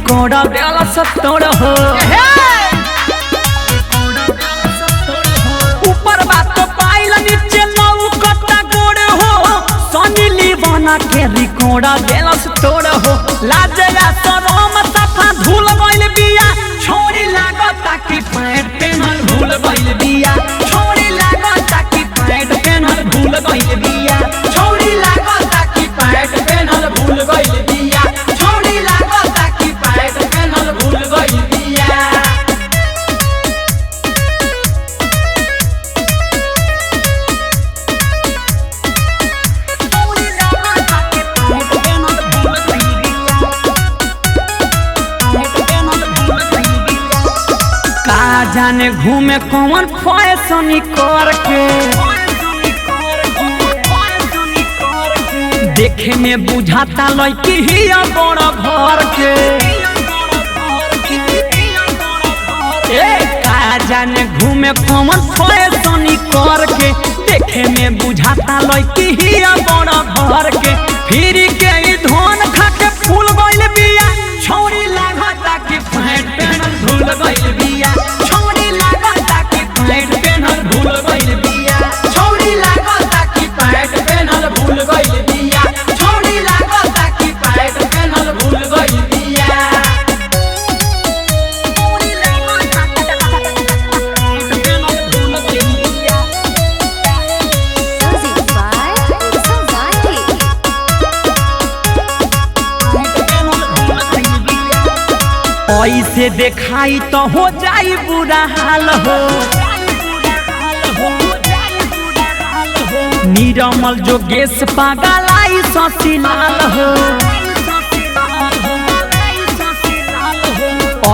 record देला सत्तर हो ऊपर बात तो पाइल नीचे नौ कट्टा गोड़ हो सनी लीवाना के रिकॉर्ड देला सत्तर हो लाजया शरम सफा धूल गइल बिया छोड़ी लागता कि पैंट पेनल भूल गइल बिया छोड़ी लागता कि पैंट पेनल भूल गइल बिया छोड़ी लागता कि पैंट पेनल भूल गइल बिया छोड़ी लागता कि पैंट पेनल भूल गइल बिया का जाने घूमे कौन फैशन करके देखे में बुझाता लड़की ही बड़ा घर के का जाने घूमे कौन फैशन करके देखे में बुझाता लड़की ही बड़ा घर के फिर के धन खा के फूल गइल बिया छोड़ी लागता कि पैंट पेनल भूल गइल बिया छोड़ी लागता कि पैंट पेनल भूल गइल बिया छोड़ी लागता कि पैंट पेनल भूल गइल बिया छोड़ी लागता कि पैंट पेनल भूल गइल बिया ऐसे देखाई तो हो जाई बुरा हाल हो निरमल जो गेस पागलाई ससीलाल हो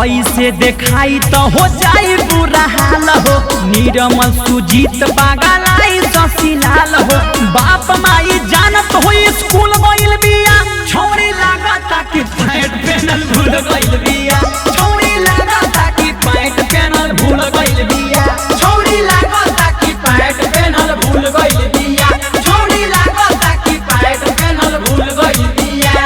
ऐसे देखाई तो हो जाई बुरा हाल हो निरमल सुजीत पागलाई ससीलाल हो बाप माई जानत हो स्कूल गइल बिया छोड़ी लागता कि पैंट पेनल भूल गइल बिया छोड़ी लागता कि पैंट पेनल भूल गइल बिया छोड़ी लागता कि पैंट पेनल भूल गइल बिया छोड़ी लागता कि पैंट पेनल भूल गइल बिया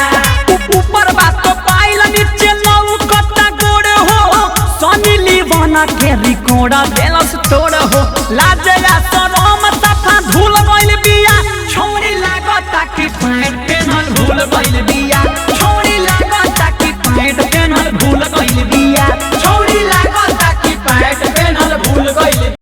ऊपर बात तो पाइल नीचे नौ कट्टा गोड़ हो सनी लीवाना के रिकॉर्ड देला सत्तर हो लाजया